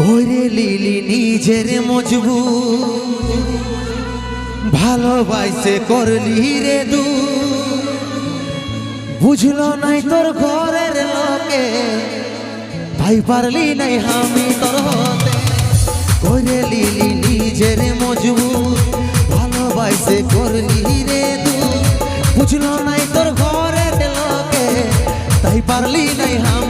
ওরে লিলি নিজের মজবুত ভালোবাসে করলি রে দু বুঝলো নাই তোর ঘরের লোকে তাই পারলি নাই আমি তোর হতে ওরে লিলি নিজের মজবুত ভালোবাসে করলি রে দু বুঝলো নাই তোর ঘরের লোকে তাই পারলি নাই আমি